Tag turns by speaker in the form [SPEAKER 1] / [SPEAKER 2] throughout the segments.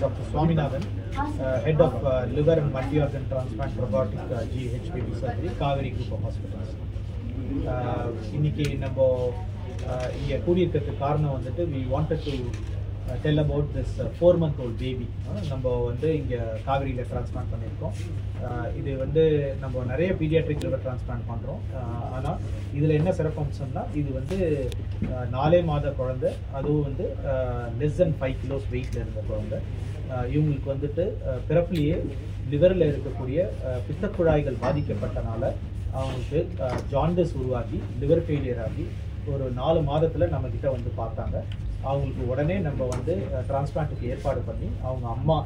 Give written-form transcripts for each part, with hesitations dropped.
[SPEAKER 1] Dr. Swaminathan, Head of Liver and Multi-Organ Transplant Robotic GHPP Surgery, Kaveri Group of Hospitals. இன்னைக்கு நம்ம இங்கே கூடியிருக்கிறதுக்கு காரணம் வந்துட்டு we wanted to tell about this 4-month-old baby. நம்ம வந்து இங்கே காவேரியில் டிரான்ஸ்பிளான்ட் பண்ணியிருக்கோம். இது வந்து நம்ம நிறைய பீடியாட்ரிக் லிவர் டிரான்ஸ்பிளான்ட் பண்ணுறோம். ஆனால் இதில் என்ன சிறப்பம்சம்னா இது வந்து 4 மாத குழந்தை, அதுவும் வந்து less than 5 kilos வெயிட்டில் இருந்த குழந்தை. இவங்களுக்கு வந்துட்டு பிறப்புலேயே லிவரில் இருக்கக்கூடிய பித்தக்குழாய்கள் பாதிக்கப்பட்டனால அவங்களுக்கு ஜாண்டிஸ் உருவாகி லிவர் ஃபெயிலியர் ஆகி ஒரு 4 மாதத்தில் நம்மக்கிட்ட வந்து பார்த்தாங்க. அவங்களுக்கு உடனே நம்ம வந்து டிரான்ஸ்பிளான்ட்டுக்கு ஏற்பாடு பண்ணி அவங்க அம்மா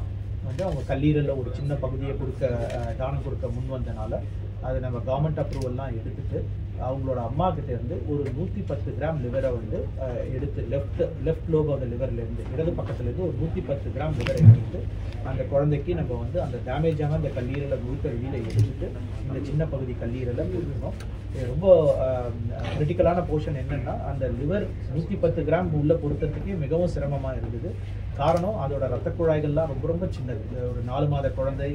[SPEAKER 1] வந்து அவங்க கல்லீரலில் ஒரு சின்ன பகுதியை தானம் கொடுக்க முன் வந்தனால அது நம்ம கவர்மெண்ட் அப்ரூவல்லாம் எடுத்துட்டு அவங்களோட அம்மா கிட்ட இருந்து ஒரு 110 கிராம் லிவரை வந்து எடுத்து லெஃப்ட் லோப் ஆஃப் லிவர்லேருந்து இடது பக்கத்துலேருந்து ஒரு 110 கிராம் லிவரை எடுத்து அந்த குழந்தைக்கு நம்ம வந்து அந்த டேமேஜான அந்த கல்லீரலை முழுக்க வெளியில் எடுத்துட்டு இந்த சின்ன பகுதி கல்லீரலை கொடுக்கணும். ரொம்ப கிரிட்டிக்கலான போர்ஷன் என்னென்னா அந்த லிவர் 110 கிராம் உள்ளே பொறுத்ததுக்கே மிகவும் சிரமமாக இருந்தது. காரணம் அதோட ரத்த குழாய்கள்லாம் ரொம்ப ரொம்ப சின்னது. ஒரு 4 மாத குழந்தை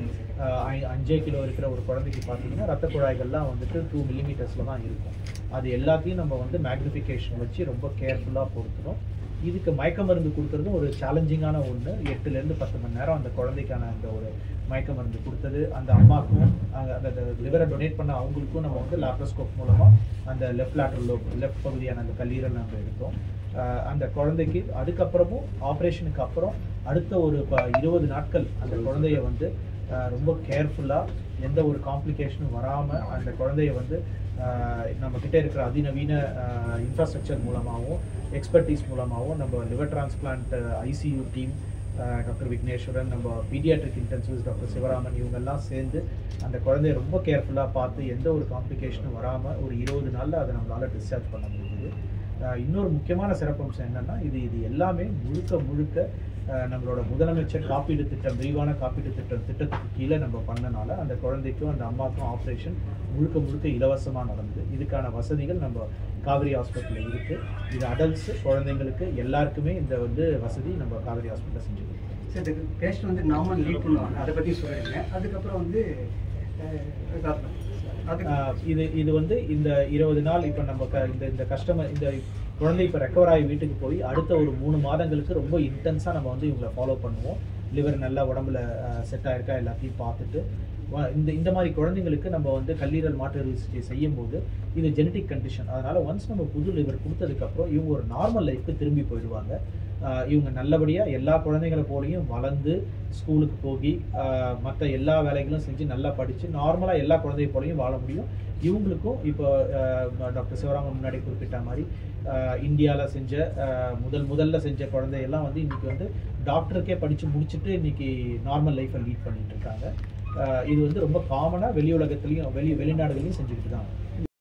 [SPEAKER 1] 5 கிலோ இருக்கிற ஒரு குழந்தைக்கு பார்த்தீங்கன்னா ரத்த குழாய்கள்லாம் வந்துட்டு 2 மில்லிமீட்டர்ஸில் தான் இருக்கும். அது எல்லாத்தையும் நம்ம வந்து மேக்னிஃபிகேஷன் வச்சு ரொம்ப கேர்ஃபுல்லாக பொறுத்துடும். இதுக்கு மயக்க மருந்து கொடுக்குறதும் ஒரு சேலஞ்சிங்கான ஒன்று. 8லேருந்து 10 மணி நேரம் அந்த குழந்தைக்கான அந்த ஒரு மயக்க மருந்து கொடுத்தது அந்த அம்மாவுக்கும் அந்த லிவரை டொனேட் பண்ண அவங்களுக்கும் நம்ம வந்து லாப்ரோஸ்கோப் மூலமாக அந்த லெஃப்ட் பகுதியான அந்த கல்லீரல் நம்ம எடுத்தோம். அந்த குழந்தைக்கு அதுக்கப்புறமும் ஆப்ரேஷனுக்கு அப்புறம் அடுத்த ஒரு 20 நாட்கள் அந்த குழந்தைய வந்து ரொம்ப கேர்ஃபுல்லாக எந்த ஒரு காம்ப்ளிகேஷனும் வராமல் அந்த குழந்தைய வந்து நம்மக்கிட்ட இருக்கிற அதிநவீன இன்ஃப்ராஸ்ட்ரக்சர் மூலமாகவும் எக்ஸ்பர்டீஸ் மூலமாகவும் நம்ம liver transplant ICU team doctor Vigneshwaran, நம்ம பீடியாட்ரிக் இன்டென்சிவ்ஸ் டாக்டர் சிவராமன் இவங்கெல்லாம் சேர்ந்து அந்த குழந்தைய ரொம்ப கேர்ஃபுல்லாக பார்த்து எந்த ஒரு காம்ப்ளிகேஷனும் வராமல் ஒரு 20 நாளில் அதை நம்மளால் டிஸ்சார்ஜ் பண்ண முடியுது. இன்னொரு முக்கியமான சிறப்பம்சம் என்னென்னா இது எல்லாமே முழுக்க நம்மளோட முதலமைச்சர் காப்பீடு திட்டம், விரிவான காப்பீடு திட்டத்துக்கு கீழே நம்ம பண்ணனால அந்த குழந்தைக்கும் அந்த அம்மாவுக்கும் ஆப்ரேஷன் முழுக்க இலவசமாக நடந்தது. இதுக்கான வசதிகள் நம்ம காவேரி ஹாஸ்பிட்டலில் இருக்குது. இது அடல்ட்ஸ் குழந்தைங்களுக்கு எல்லாருக்குமே இந்த வந்து வசதி நம்ம காவேரி ஹாஸ்பிட்டலில் செஞ்சுருக்கோம்.
[SPEAKER 2] சார், இதுக்கு பேஷண்ட் வந்து நார்மல் லீட் பண்ணுவாங்க, அதை பற்றி சொல்கிறீங்க. அதுக்கப்புறம் வந்து
[SPEAKER 1] இது வந்து இந்த 20 நாள் இப்போ நம்ம இந்த கஸ்டமர் இந்த குழந்தை இப்போ ரெக்கவர் ஆகி வீட்டுக்கு போய் அடுத்த ஒரு 3 மாதங்களுக்கு ரொம்ப இன்டென்ஸாக நம்ம வந்து இவங்களை ஃபாலோ பண்ணுவோம். லிவர் நல்லா உடம்புல செட் ஆகிருக்கா எல்லாத்தையும் பார்த்துட்டு இந்த மாதிரி குழந்தைங்களுக்கு நம்ம வந்து கல்லீரல் மாற்று அறுவை சிகிச்சை செய்யும் போது இது ஜெனட்டிக் கண்டிஷன். அதனால் ஒன்ஸ் நம்ம புது லிவர் கொடுத்ததுக்கப்புறம் இவங்க ஒரு நார்மல் லைஃப்க்கு திரும்பி போயிடுவாங்க. இவங்க நல்லபடியாக எல்லா குழந்தைங்களை போலையும் வளர்ந்து ஸ்கூலுக்கு போய் மற்ற எல்லா வேலைகளும் செஞ்சு நல்லா படித்து நார்மலாக எல்லா குழந்தைய போலையும் வாழ முடியும். இவங்களுக்கும் இப்போ டாக்டர் சிவராமன் முன்னாடி குறிப்பிட்ட மாதிரி இந்தியாவில் செஞ்ச முதல்ல செஞ்ச குழந்தையெல்லாம் வந்து இன்றைக்கி வந்து டாக்டருக்கே படித்து முடிச்சுட்டு இன்றைக்கி நார்மல் லைஃப்பை லீட் பண்ணிகிட்டு இருக்காங்க. இது வந்து ரொம்ப காமனாக வெளிநாடுகளையும் செஞ்சுக்கிட்டு தான்